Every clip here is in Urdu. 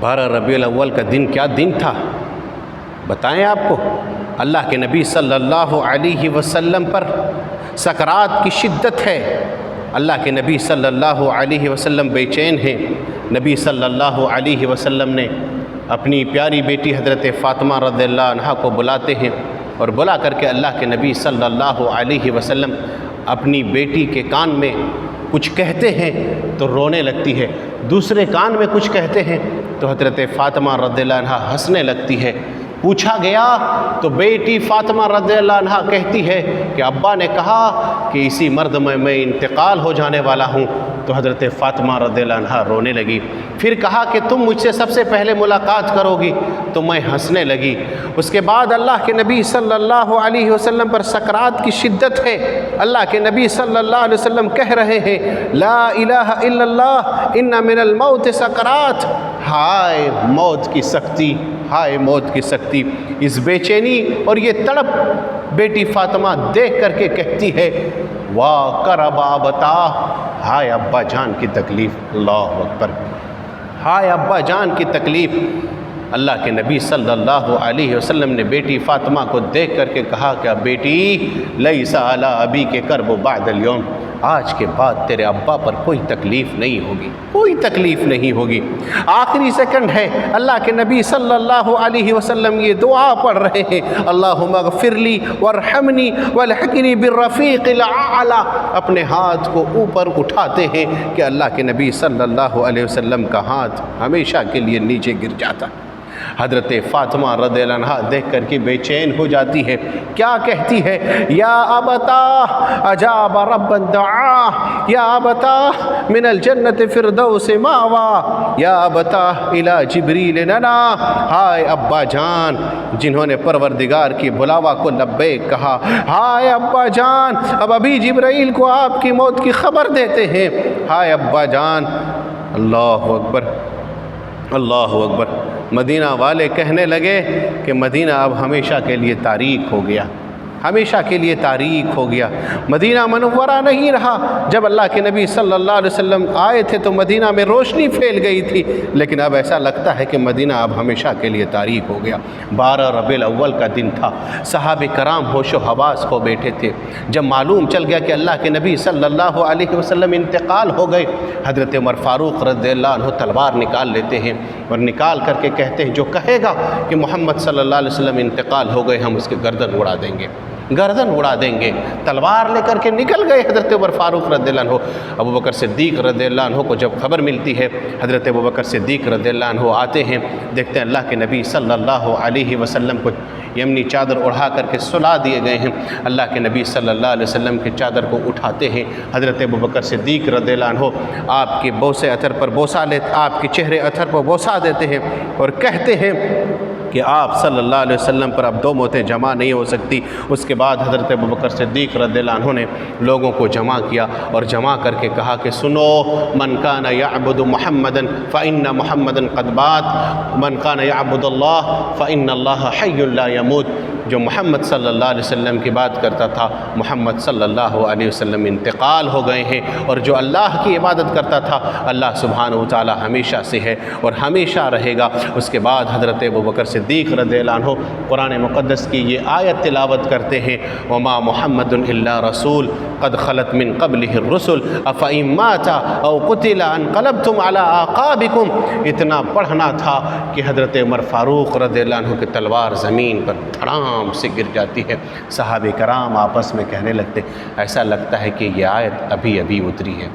12 ربیع الاول کا دن کیا دن تھا بتائیں آپ کو؟ اللہ کے نبی صلی اللہ علیہ وسلم پر سکرات کی شدت ہے، اللہ کے نبی صلی اللہ علیہ وسلم بے چین ہیں۔ نبی صلی اللہ علیہ وسلم نے اپنی پیاری بیٹی حضرت فاطمہ رضی اللہ عنہا کو بلاتے ہیں، اور بلا کر کے اللہ کے نبی صلی اللہ علیہ وسلم اپنی بیٹی کے کان میں کچھ کہتے ہیں تو رونے لگتی ہے، دوسرے کان میں کچھ کہتے ہیں تو حضرت فاطمہ رضی اللہ عنہا ہنسنے لگتی ہے۔ پوچھا گیا تو بیٹی فاطمہ رضی اللہ عنہا کہتی ہے کہ ابا نے کہا کہ اسی مرد میں انتقال ہو جانے والا ہوں، تو حضرت فاطمہ رضی اللہ عنہا رونے لگی۔ پھر کہا کہ تم مجھ سے سب سے پہلے ملاقات کرو گی، تو میں ہنسنے لگی۔ اس کے بعد اللہ کے نبی صلی اللہ علیہ وسلم پر سکرات کی شدت ہے، اللہ کے نبی صلی اللہ علیہ وسلم کہہ رہے ہیں لا الہ الا اللہ ان من الموت سکرات۔ ہائے موت کی سختی، ہائے موت کی سختی۔ اس بے چینی اور یہ تڑپ بیٹی فاطمہ دیکھ کر کے کہتی ہے واہ کرب آبتا، ہائے ابا جان کی تکلیف، اللہ اکبر، ہائے ابا جان کی تکلیف۔ اللہ کے نبی صلی اللہ علیہ وسلم نے بیٹی فاطمہ کو دیکھ کر کے کہا کہ بیٹی لیس علی ابی کے کرب بعد اليوم، آج کے بعد تیرے ابا پر کوئی تکلیف نہیں ہوگی، کوئی تکلیف نہیں ہوگی۔ آخری سیکنڈ ہے، اللہ کے نبی صلی اللہ علیہ وسلم یہ دعا پڑھ رہے ہیں اللہم اغفر لی وارحمنی والحقنی بالرفیق الاعلی۔ اپنے ہاتھ کو اوپر اٹھاتے ہیں کہ اللہ کے نبی صلی اللہ علیہ وسلم کا ہاتھ ہمیشہ کے لیے نیچے گر جاتا۔ حضرت فاطمہ رضی اللہ عنہا دیکھ کر کے بے چین ہو جاتی ہے، کیا کہتی ہے یا ابتا اجاب رب الدعاء، یا ابتا من الجنت فردوس ماوا، یا ابتا الی جبریل ننا۔ ہائے ابا جان جنہوں نے پروردگار کی بلاوا کو لبیک کہا، ہائے ابا جان اب ابھی جبرائیل کو آپ کی موت کی خبر دیتے ہیں، ہائے ابا جان۔ اللہ اکبر، اللہ اکبر۔ مدینہ والے کہنے لگے کہ مدینہ اب ہمیشہ کے لیے تاریک ہو گیا، ہمیشہ کے لیے تاریک ہو گیا، مدینہ منورہ نہیں رہا۔ جب اللہ کے نبی صلی اللہ علیہ وسلم آئے تھے تو مدینہ میں روشنی پھیل گئی تھی، لیکن اب ایسا لگتا ہے کہ مدینہ اب ہمیشہ کے لیے تاریک ہو گیا۔ 12 ربیع الاول کا دن تھا، صحابہ کرام ہوش و حواس کھو بیٹھے تھے۔ جب معلوم چل گیا کہ اللہ کے نبی صلی اللہ علیہ وسلم انتقال ہو گئے، حضرت عمر فاروق رضی اللہ عنہ تلوار نکال لیتے ہیں اور نکال کر کے کہتے ہیں جو کہے گا کہ محمد صلی اللہ علیہ وسلم انتقال ہو گئے ہم اس کے گردن اڑا دیں گے، گردن اڑا دیں گے۔ تلوار لے کر کے نکل گئے حضرت عمر فاروق رضی اللہ عنہ۔ ابوبکر صدیق رضی اللہ عنہ کو جب خبر ملتی ہے، حضرت ابوبکر صدیق رضی اللہ عنہ آتے ہیں، دیکھتے ہیں اللہ کے نبی صلی اللہ علیہ وسلم کو یمنی چادر اڑھا کر کے سلا دیے گئے ہیں۔ اللہ کے نبی صلی اللہ علیہ وسلم کی چادر کو اٹھاتے ہیں، حضرت ابوبکر صدیق رضی اللہ عنہ آپ کے بوسے اثر پر بوسہ لیتے، آپ کے چہرے اثر پر بوسہ دیتے ہیں اور کہتے ہیں کہ آپ صلی اللہ علیہ وسلم پر اب 2 موتیں جمع نہیں ہو سکتی۔ اس کے بعد حضرت ابوبکر صدیق رضی اللہ عنہ نے لوگوں کو جمع کیا اور جمع کر کے کہا کہ سنو من کان یعبد محمدا فإن محمدا قد مات من کان یعبد اللہ فإن اللہ حی لا یموت۔ جو محمد صلی اللہ علیہ وسلم کی بات کرتا تھا، محمد صلی اللہ علیہ وسلم انتقال ہو گئے ہیں، اور جو اللہ کی عبادت کرتا تھا اللہ سبحانہ وتعالی ہمیشہ سے ہے اور ہمیشہ رہے گا۔ اس کے بعد حضرت ابوبکر صدیق رضی اللہ عنہ قرآن مقدس کی یہ آیت تلاوت کرتے ہیں وما محمد الا رسول قد خلت من قبلہ الرسل افإن مات او قتل انقلبتم علی اعقابکم۔ اتنا پڑھنا تھا کہ حضرت عمر فاروق رضی اللہ عنہ کی تلوار زمین پر دھڑام سے گر جاتی ہے۔ صحابہ کرام آپس میں کہنے لگتے ایسا لگتا ہے کہ یہ آیت ابھی ابھی اتری ہے۔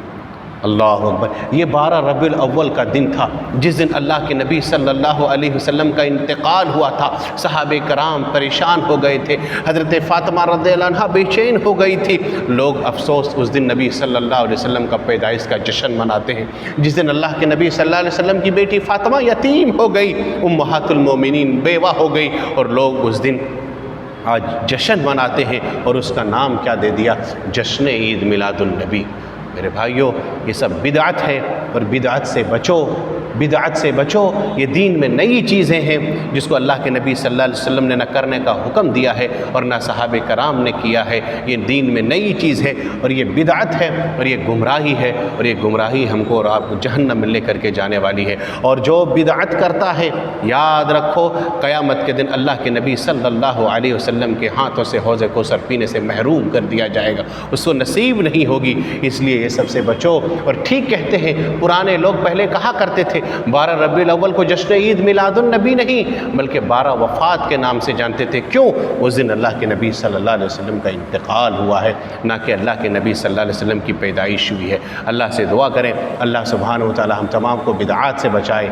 اللہ اکبر۔ یہ 12 ربیع الاول کا دن تھا جس دن اللہ کے نبی صلی اللہ علیہ وسلم کا انتقال ہوا تھا۔ صحابہ کرام پریشان ہو گئے تھے، حضرت فاطمہ رضی اللہ عنہا بے چین ہو گئی تھی۔ لوگ افسوس اس دن نبی صلی اللہ علیہ وسلم کا پیدائش کا جشن مناتے ہیں، جس دن اللہ کے نبی صلی اللہ علیہ وسلم کی بیٹی فاطمہ یتیم ہو گئی، امہات المومنین بیوہ ہو گئی، اور لوگ اس دن آج جشن مناتے ہیں اور اس کا نام کیا دے دیا؟ جشن عید میلاد النبی۔ میرے بھائیوں یہ سب بدعت ہے اور بدعت سے بچو۔ بدعت سے بچو، یہ دین میں نئی چیزیں ہیں جس کو اللہ کے نبی صلی اللہ علیہ وسلم نے نہ کرنے کا حکم دیا ہے اور نہ صحابہ کرام نے کیا ہے۔ یہ دین میں نئی چیز ہے اور یہ بدعت ہے اور یہ گمراہی ہے، اور یہ گمراہی ہم کو اور آپ کو جہنم میں لے کر کے جانے والی ہے۔ اور جو بدعت کرتا ہے یاد رکھو قیامت کے دن اللہ کے نبی صلی اللہ علیہ وسلم کے ہاتھوں سے حوض کوثر پینے سے محروم کر دیا جائے گا، اس کو نصیب نہیں ہوگی۔ اس لیے یہ سب سے بچو۔ اور ٹھیک کہتے ہیں پرانے لوگ پہلے کہا کرتے تھے 12 ربیع الاول کو جشن عید میلاد النبی نہیں بلکہ 12 وفات کے نام سے جانتے تھے۔ کیوں؟ اس دن اللہ کے نبی صلی اللہ علیہ وسلم کا انتقال ہوا ہے، نہ کہ اللہ کے نبی صلی اللہ علیہ وسلم کی پیدائش ہوئی ہے۔ اللہ سے دعا کریں اللہ سبحانہ و تعالی ہم تمام کو بدعات سے بچائے۔